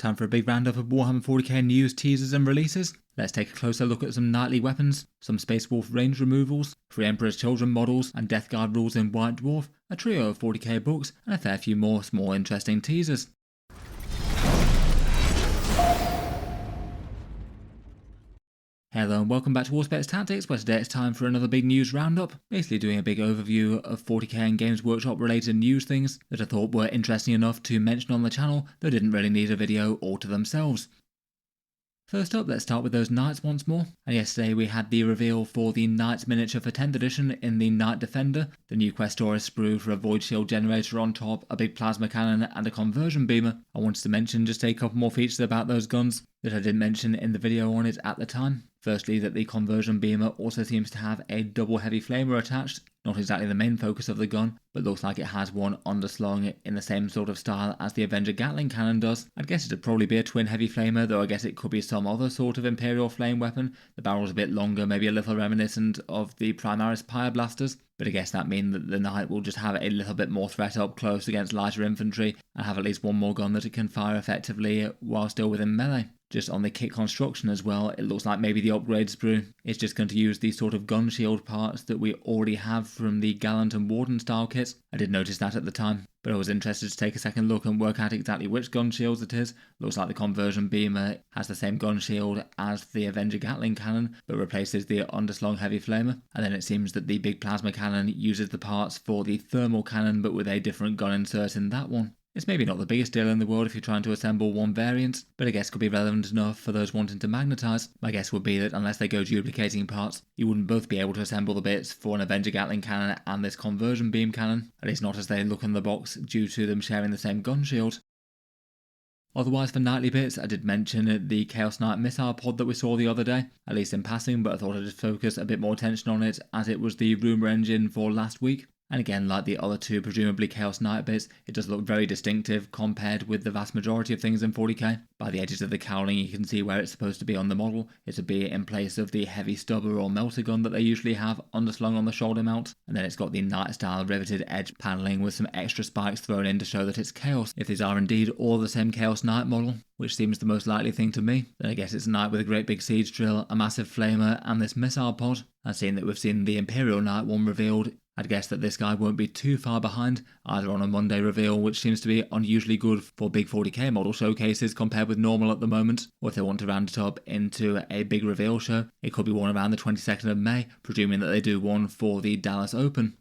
Time for a big roundup of Warhammer 40k news, teasers and releases. Let's take a closer look at some knightly weapons, some Space Wolf range removals, 3 Emperor's Children models and Death Guard rules in White Dwarf, a trio of 40k books and a fair few more small interesting teasers. Hello and welcome back to Auspex Tactics, where today it's time for another big news roundup, basically doing a big overview of 40k and Games Workshop related news things that I thought were interesting enough to mention on the channel that didn't really need a video all to themselves. First up, let's start with those Knights once more, and yesterday we had the reveal for the Knights miniature for 10th edition in the Knight Defender, the new Questoris sprue for a Void Shield generator on top, a big plasma cannon and a conversion beamer. I wanted to mention just a couple more features about those guns that I didn't mention in the video on it at the time. Firstly, that the conversion beamer also seems to have a double heavy flamer attached, not exactly the main focus of the gun, but looks like it has one underslung in the same sort of style as the Avenger Gatling cannon does. I'd guess it'd probably be a twin heavy flamer, though I guess it could be some other sort of Imperial flame weapon. The barrel's a bit longer, maybe a little reminiscent of the Primaris Pyre Blasters, but I guess that means that the Knight will just have a little bit more threat up close against lighter infantry, and have at least one more gun that it can fire effectively while still within melee. Just on the kit construction as well, it looks like maybe the upgrade sprue is just going to use these sort of gun shield parts that we already have from the Gallant and Warden style kits. I did notice that at the time, but I was interested to take a second look and work out exactly which gun shields it is. Looks like the conversion beamer has the same gun shield as the Avenger Gatling cannon, but replaces the underslung heavy flamer. And then it seems that the big plasma cannon uses the parts for the thermal cannon, but with a different gun insert in that one. It's maybe not the biggest deal in the world if you're trying to assemble one variant, but I guess could be relevant enough for those wanting to magnetize. My guess would be that unless they go duplicating parts, you wouldn't both be able to assemble the bits for an Avenger Gatling cannon and this conversion beam cannon, at least not as they look in the box due to them sharing the same gun shield. Otherwise, for knightly bits, I did mention the Chaos Knight missile pod that we saw the other day, at least in passing, but I thought I'd just focus a bit more attention on it as it was the Rumour Engine for last week. And again, like the other two presumably Chaos Knight bits, it does look very distinctive compared with the vast majority of things in 40k. By the edges of the cowling you can see where it's supposed to be on the model. It would be in place of the heavy stubber or melter gun that they usually have underslung on the shoulder mount. And then it's got the Knight style riveted edge panelling with some extra spikes thrown in to show that it's Chaos. If these are indeed all the same Chaos Knight model, which seems the most likely thing to me, then I guess it's a Knight with a great big siege drill, a massive flamer and this missile pod. And seeing that we've seen the Imperial Knight one revealed, I'd guess that this guy won't be too far behind, either on a Monday reveal, which seems to be unusually good for big 40k model showcases compared with normal at the moment, or if they want to round it up into a big reveal show, it could be one around the 22nd of May, presuming that they do one for the Dallas Open.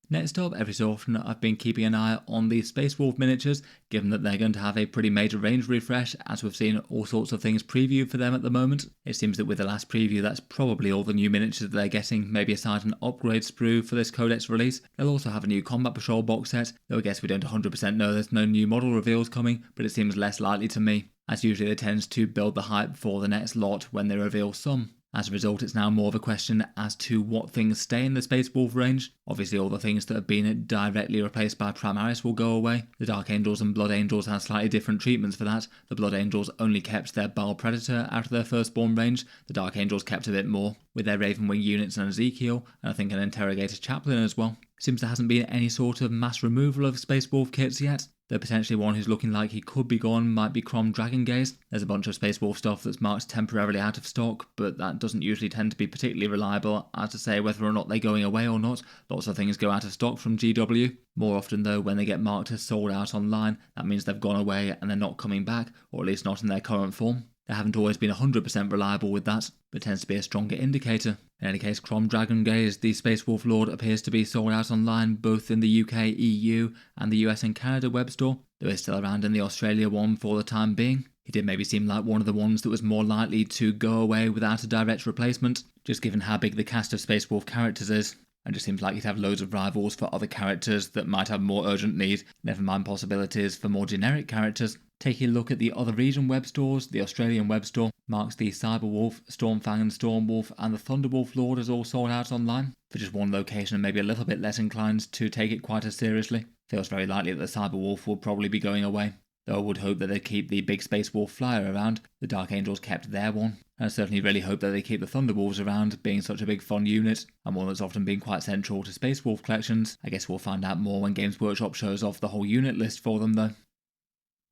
Next up, every so often I've been keeping an eye on the Space Wolf miniatures, given that they're going to have a pretty major range refresh, as we've seen all sorts of things previewed for them at the moment. It seems that with the last preview that's probably all the new miniatures that they're getting, maybe aside an upgrade sprue for this Codex release. They'll also have a new Combat Patrol box set, though I guess we don't 100% know there's no new model reveals coming, but it seems less likely to me, as usually they tend to build the hype for the next lot when they reveal some. As a result, it's now more of a question as to what things stay in the Space Wolf range. Obviously, all the things that have been directly replaced by Primaris will go away. The Dark Angels and Blood Angels have slightly different treatments for that. The Blood Angels only kept their Baal Predator out of their firstborn range. The Dark Angels kept a bit more, with their Ravenwing units and Ezekiel, and I think an Interrogator Chaplain as well. Seems there hasn't been any sort of mass removal of Space Wolf kits yet. Though potentially one who's looking like he could be gone might be Crom Dragongaze. There's a bunch of Space Wolf stuff that's marked temporarily out of stock, but that doesn't usually tend to be particularly reliable as to say whether or not they're going away or not. Lots of things go out of stock from GW. More often though, when they get marked as sold out online, that means they've gone away and they're not coming back, or at least not in their current form. They haven't always been 100% reliable with that, but tends to be a stronger indicator. In any case, Crom Dragongaze, the Space Wolf Lord, appears to be sold out online both in the UK, EU and the US and Canada web store, though he's still around in the Australia one for the time being. He did maybe seem like one of the ones that was more likely to go away without a direct replacement, just given how big the cast of Space Wolf characters is. And just seems like he'd have loads of rivals for other characters that might have more urgent need, never mind possibilities for more generic characters. Taking a look at the other region web stores, the Australian web store marks the Cyberwolf, Stormfang and Stormwolf and the Thunderwolf Lord as all sold out online, for just one location and maybe a little bit less inclined to take it quite as seriously. Feels very likely that the Cyberwolf will probably be going away, though I would hope that they keep the big Space Wolf flyer around. The Dark Angels kept their one, and I certainly really hope that they keep the Thunderwolves around, being such a big fun unit, and one that's often been quite central to Space Wolf collections. I guess we'll find out more when Games Workshop shows off the whole unit list for them though.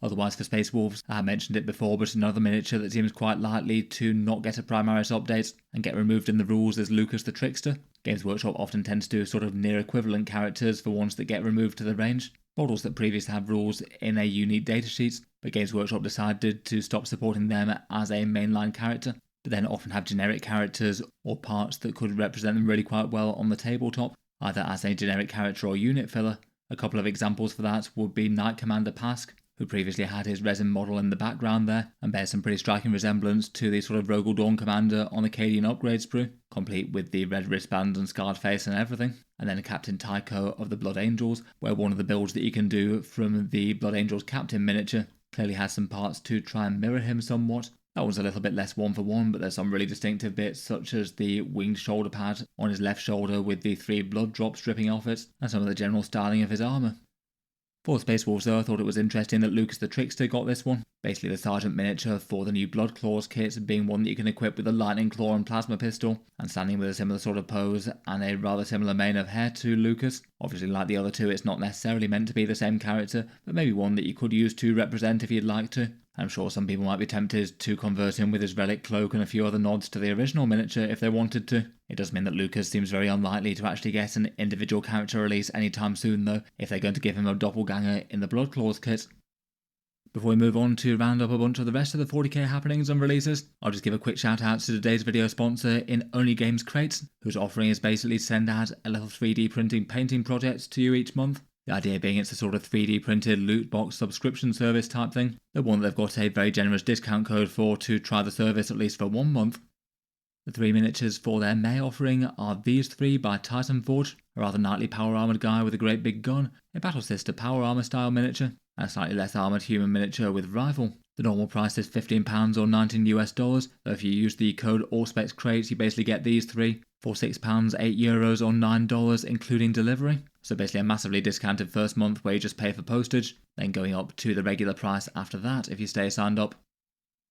Otherwise for Space Wolves, I have mentioned it before, but another miniature that seems quite likely to not get a Primaris update and get removed in the rules is Lukas the Trickster. Games Workshop often tends to do sort of near equivalent characters for ones that get removed to the range. Models that previously had rules in a unique datasheet, but Games Workshop decided to stop supporting them as a mainline character, but then often have generic characters or parts that could represent them really quite well on the tabletop, either as a generic character or unit filler. A couple of examples for that would be Knight Commander Pask, who previously had his resin model in the background there, and bears some pretty striking resemblance to the sort of Rogel Dawn commander on Acadian upgrade sprue, complete with the red wristband and scarred face and everything. And then Captain Tycho of the Blood Angels, where one of the builds that you can do from the Blood Angels Captain miniature clearly has some parts to try and mirror him somewhat. That one's a little bit less one for one, but there's some really distinctive bits, such as the winged shoulder pad on his left shoulder with the 3 blood drops dripping off it, and some of the general styling of his armour. For Space Wolves though, I thought it was interesting that Lukas the Trickster got this one. Basically the Sergeant miniature for the new Blood Claws kit being one that you can equip with a Lightning Claw and Plasma Pistol, and standing with a similar sort of pose and a rather similar mane of hair to Lukas. Obviously like the other two, it's not necessarily meant to be the same character, but maybe one that you could use to represent if you'd like to. I'm sure some people might be tempted to convert him with his relic cloak and a few other nods to the original miniature if they wanted to. It does mean that Lukas seems very unlikely to actually get an individual character release anytime soon though, if they're going to give him a doppelganger in the Blood Claws kit. Before we move on to round up a bunch of the rest of the 40k happenings and releases, I'll just give a quick shout out to today's video sponsor in OnlyGames Crates, whose offering is basically to send out a little 3D printing painting project to you each month. The idea being it's a sort of 3D printed loot box subscription service type thing, the one that they've got a very generous discount code for to try the service at least for 1 month. The 3 miniatures for their May offering are these 3 by Titanforge, a rather knightly power armoured guy with a great big gun, a Battle Sister power armour style miniature, and a slightly less armoured human miniature with rifle. The normal price is £15 or $19, though if you use the code Auspex Crates you basically get these 3 for £6, €8 or $9 including delivery. So basically a massively discounted first month where you just pay for postage, then going up to the regular price after that if you stay signed up.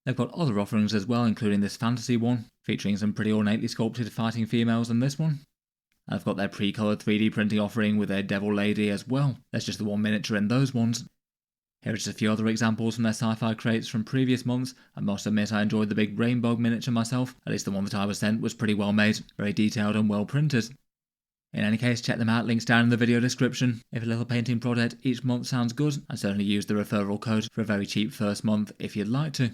They've got other offerings as well, including this fantasy one, featuring some pretty ornately sculpted fighting females in this one. And they've got their pre-coloured 3D printing offering with a devil lady as well. There's just the one miniature in those ones. Here are just a few other examples from their sci-fi crates from previous months. I must admit I enjoyed the big Rainbug miniature myself, at least the one that I was sent was pretty well made, very detailed and well printed. In any case, check them out, links down in the video description. If a little painting project each month sounds good, and certainly use the referral code for a very cheap first month if you'd like to.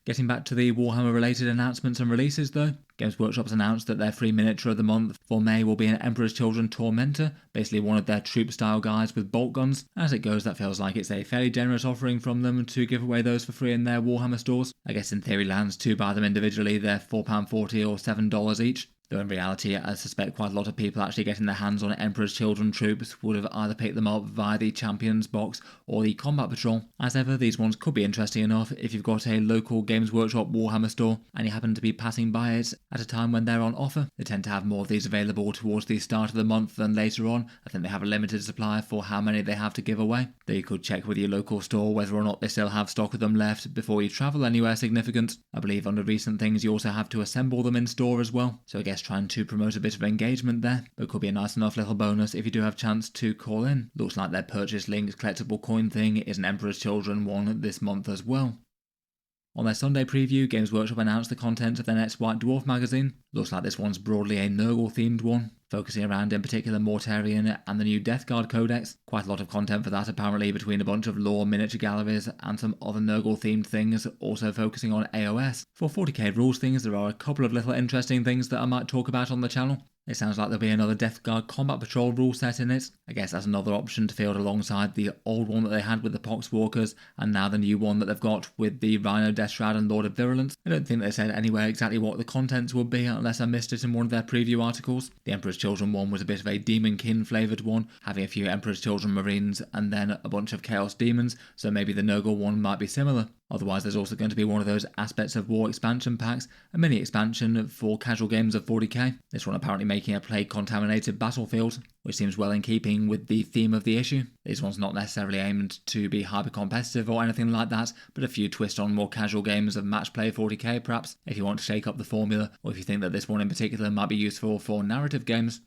Getting back to the Warhammer related announcements and releases though, Games Workshop's announced that their free miniature of the month for May will be an Emperor's Children Tormentor, basically one of their troop style guys with bolt guns. As it goes, that feels like it's a fairly generous offering from them to give away those for free in their Warhammer stores. I guess in theory lands to buy them individually they're £4.40 or $7 each. Though in reality, I suspect quite a lot of people actually getting their hands on Emperor's Children troops would have either picked them up via the Champions box or the Combat Patrol. As ever, these ones could be interesting enough if you've got a local Games Workshop Warhammer store and you happen to be passing by it at a time when they're on offer. They tend to have more of these available towards the start of the month than later on. I think they have a limited supply for how many they have to give away. Though you could check with your local store whether or not they still have stock of them left before you travel anywhere significant. I believe under recent things you also have to assemble them in store as well, so I guess trying to promote a bit of engagement there, but could be a nice enough little bonus if you do have a chance to call in. Looks like their purchase linked collectible coin thing is an Emperor's Children one this month as well. On their Sunday preview, Games Workshop announced the content of their next White Dwarf magazine. Looks like this one's broadly a Nurgle themed one, focusing around in particular Mortarion and the new Death Guard Codex. Quite a lot of content for that apparently, between a bunch of lore miniature galleries and some other Nurgle themed things, also focusing on AOS. For 40k rules things, there are a couple of little interesting things that I might talk about on the channel. It sounds like there'll be another Death Guard Combat Patrol rule set in it. I guess that's another option to field alongside the old one that they had with the Poxwalkers, and now the new one that they've got with the Rhino, Death Shroud and Lord of Virulence. I don't think they said anywhere exactly what the contents would be unless I missed it in one of their preview articles. The Emperor's Children one was a bit of a Demonkin flavoured one, having a few Emperor's Children Marines and then a bunch of Chaos Demons, so maybe the Nurgle one might be similar. Otherwise there's also going to be one of those Aspects of War expansion packs, a mini expansion for casual games of 40k. This one apparently making a plague-contaminated battlefield, which seems well in keeping with the theme of the issue. This one's not necessarily aimed to be hyper-competitive or anything like that, but a few twists on more casual games of match play 40k perhaps, if you want to shake up the formula, or if you think that this one in particular might be useful for narrative games.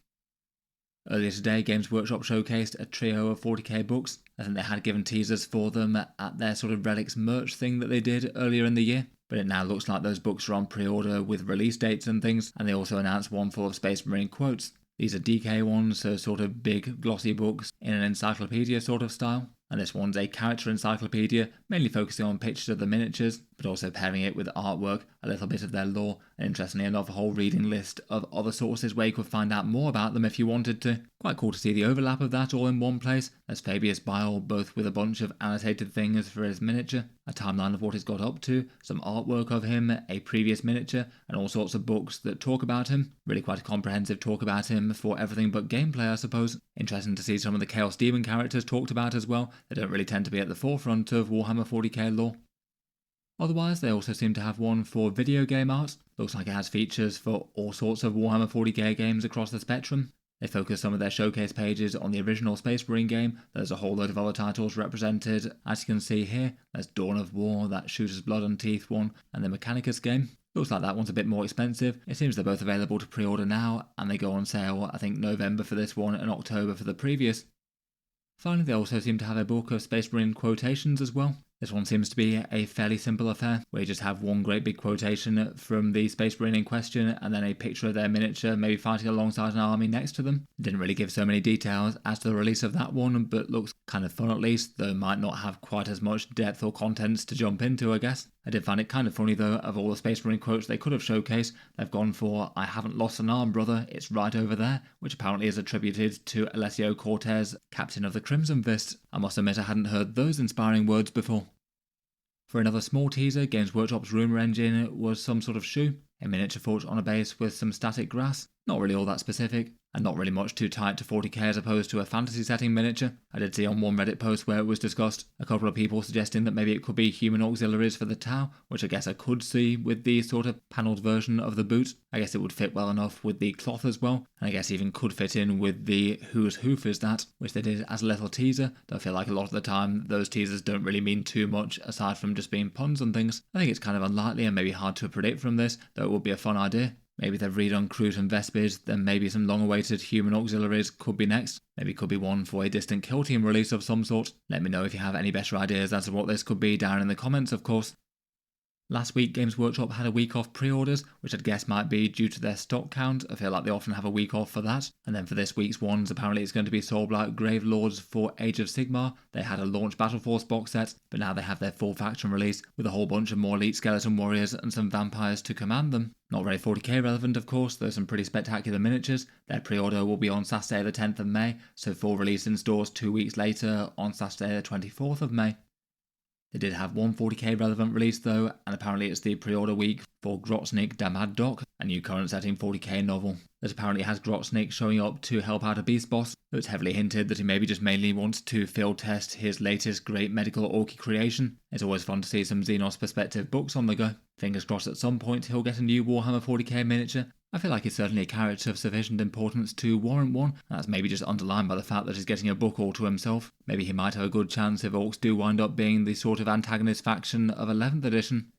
Earlier today, Games Workshop showcased a trio of 40k books. I think they had given teasers for them at their sort of Relics merch thing that they did earlier in the year, but it now looks like those books are on pre-order with release dates and things, and they also announced one full of Space Marine quotes. These are DK ones, so sort of big glossy books in an encyclopedia sort of style. And this one's a character encyclopedia, mainly focusing on pictures of the miniatures, but also pairing it with artwork, a little bit of their lore, and interestingly enough, a whole reading list of other sources where you could find out more about them if you wanted to. Quite cool to see the overlap of that all in one place. There's Fabius Bile, both with a bunch of annotated things for his miniature, a timeline of what he's got up to, some artwork of him, a previous miniature, and all sorts of books that talk about him. Really quite a comprehensive talk about him for everything but gameplay, I suppose. Interesting to see some of the Chaos Demon characters talked about as well. They don't really tend to be at the forefront of Warhammer 40k lore. Otherwise, they also seem to have one for video game art. Looks like it has features for all sorts of Warhammer 40k games across the spectrum. They focus some of their showcase pages on the original Space Marine game. There's a whole load of other titles represented. As you can see here, there's Dawn of War, that Shooter's Blood and Teeth one, and the Mechanicus game. Looks like that one's a bit more expensive. It seems they're both available to pre-order now, and they go on sale, I think, November for this one and October for the previous. Finally, they also seem to have a book of Space Marine quotations as well. This one seems to be a fairly simple affair, where you just have one great big quotation from the Space Marine in question, and then a picture of their miniature, maybe fighting alongside an army next to them. It didn't really give so many details as to the release of that one, but looks kind of fun at least, though might not have quite as much depth or contents to jump into, I guess. I did find it kind of funny though, of all the Space Marine quotes they could have showcased, they've gone for "I haven't lost an arm, brother, it's right over there," which apparently is attributed to Alessio Cortez, captain of the Crimson Fist. I must admit I hadn't heard those inspiring words before. For another small teaser, Games Workshop's Rumour Engine was some sort of shoe, a miniature forged on a base with some static grass. Not really all that specific, and not really much too tight to 40k as opposed to a fantasy setting miniature. I did see on one Reddit post where it was discussed, a couple of people suggesting that maybe it could be human auxiliaries for the Tau, which I guess I could see with the sort of panelled version of the boot. I guess it would fit well enough with the cloth as well, and I guess even could fit in with the "whose hoof is that," which they did as a little teaser, though I feel like a lot of the time those teasers don't really mean too much aside from just being puns and things. I think it's kind of unlikely and maybe hard to predict from this, though it would be a fun idea. Maybe they've redone Crute and Vespid, then maybe some long-awaited human auxiliaries could be next. Maybe could be one for a distant kill team release of some sort. Let me know if you have any better ideas as to what this could be down in the comments, of course. Last week, Games Workshop had a week off pre-orders, which I'd guess might be due to their stock count. I feel like they often have a week off for that. And then for this week's ones, apparently it's going to be Soulblight Grave Lords for Age of Sigmar. They had a launch Battle Force box set, but now they have their full faction release with a whole bunch of more elite skeleton warriors and some vampires to command them. Not very 40k relevant, of course, though some pretty spectacular miniatures. Their pre-order will be on Saturday the 10th of May, so full release in stores 2 weeks later on Saturday the 24th of May. They did have one 40k relevant release though, and apparently it's the pre-order week for Grotsnik Damad Doc, a new current setting 40k novel that apparently has Grotsnik showing up to help out a beast boss, though it's heavily hinted that he maybe just mainly wants to field test his latest great medical orky creation. It's always fun to see some Xenos perspective books on the go. Fingers crossed at some point he'll get a new Warhammer 40k miniature. I feel like he's certainly a character of sufficient importance to warrant one, and that's maybe just underlined by the fact that he's getting a book all to himself. Maybe he might have a good chance if Orcs do wind up being the sort of antagonist faction of 11th edition.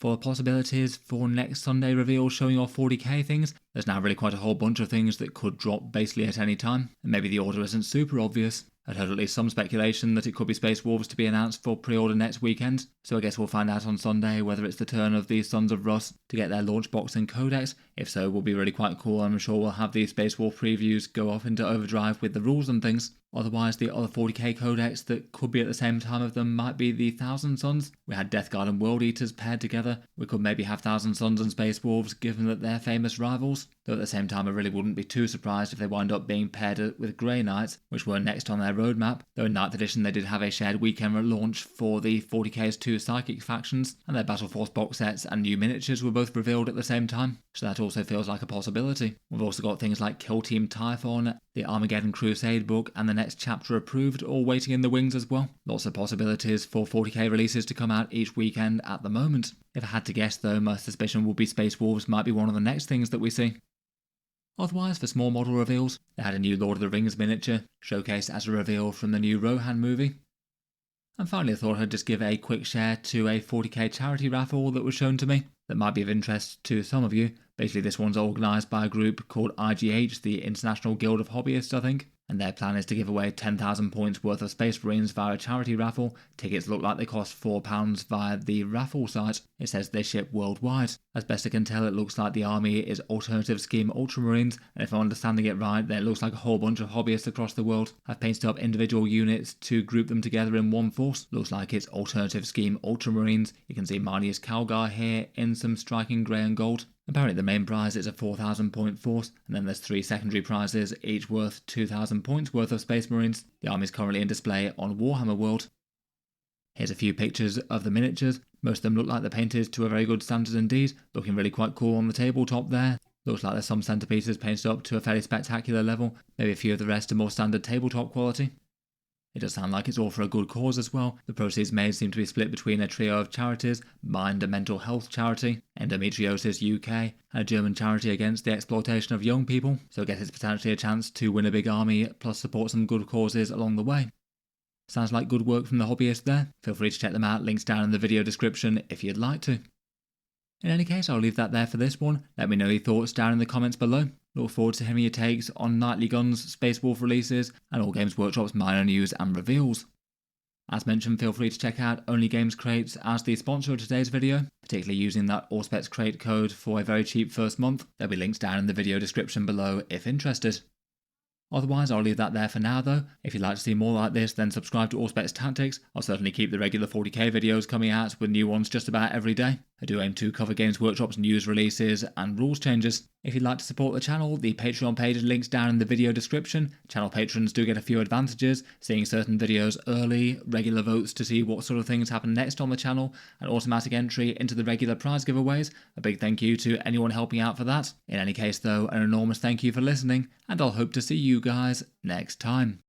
For possibilities for next Sunday reveals showing off 40k things, there's now really quite a whole bunch of things that could drop basically at any time, and maybe the order isn't super obvious. I'd heard at least some speculation that it could be Space Wolves to be announced for pre-order next weekend, so I guess we'll find out on Sunday whether it's the turn of the Sons of Rust to get their launch box and codex. If so, it will be really quite cool, and I'm sure we'll have these Space Wolf previews go off into overdrive with the rules and things. Otherwise, the other 40k codex that could be at the same time of them might be the Thousand Sons. We had Death Guard and World Eaters paired together. We could maybe have Thousand Sons and Space Wolves, given that they're famous rivals. Though at the same time, I really wouldn't be too surprised if they wind up being paired with Grey Knights, which were next on their roadmap. Though in 9th edition, they did have a shared weekend launch for the 40k's 2 Psychic factions, and their Battle Force box sets and new miniatures were both revealed at the same time, so that also feels like a possibility. We've also got things like Kill Team Typhon, the Armageddon Crusade book, and the next chapter approved, all waiting in the wings as well. Lots of possibilities for 40k releases to come out each weekend at the moment. If I had to guess though, my suspicion would be Space Wolves might be one of the next things that we see. Otherwise, for small model reveals, they had a new Lord of the Rings miniature, showcased as a reveal from the new Rohan movie. And finally, I thought I'd just give a quick share to a 40k charity raffle that was shown to me, that might be of interest to some of you, Basically, this one's organised by a group called IGH, the International Guild of Hobbyists, I think. And their plan is to give away 10,000 points worth of Space Marines via a charity raffle. Tickets look like they cost £4 via the raffle site. It says they ship worldwide. As best I can tell, it looks like the army is Alternative Scheme Ultramarines, and if I'm understanding it right, then it looks like a whole bunch of hobbyists across the world have painted up individual units to group them together in one force. Looks like it's Alternative Scheme Ultramarines. You can see Marnius Calgar here in some striking grey and gold. Apparently the main prize is a 4,000 point force, and then there's 3 secondary prizes, each worth 2,000 points worth of Space Marines. The army is currently in display on Warhammer World. Here's a few pictures of the miniatures. Most of them look like they're painted to a very good standard indeed, looking really quite cool on the tabletop there. Looks like there's some centerpieces painted up to a fairly spectacular level, maybe a few of the rest are more standard tabletop quality. It does sound like it's all for a good cause as well. The proceeds made seem to be split between a trio of charities: Mind and Mental Health Charity, Endometriosis UK, and a German charity against the exploitation of young people, so I guess it's potentially a chance to win a big army plus support some good causes along the way. Sounds like good work from the hobbyist there. Feel free to check them out, links down in the video description if you'd like to. In any case, I'll leave that there for this one. Let me know your thoughts down in the comments below. Look forward to hearing your takes on Nightly Guns, Space Wolf releases, and All Games Workshop's minor news and reveals. As mentioned, feel free to check out OnlyGames crates as the sponsor of today's video, particularly using that Auspex crate code for a very cheap first month. There'll be links down in the video description below if interested. Otherwise, I'll leave that there for now though. If you'd like to see more like this, then subscribe to Auspex Tactics. I'll certainly keep the regular 40k videos coming out with new ones just about every day. I do aim to cover Games Workshop's news releases and rules changes. If you'd like to support the channel, the Patreon page is linked down in the video description. Channel patrons do get a few advantages, seeing certain videos early, regular votes to see what sort of things happen next on the channel, and automatic entry into the regular prize giveaways. A big thank you to anyone helping out for that. In any case though, an enormous thank you for listening, and I'll hope to see you guys next time.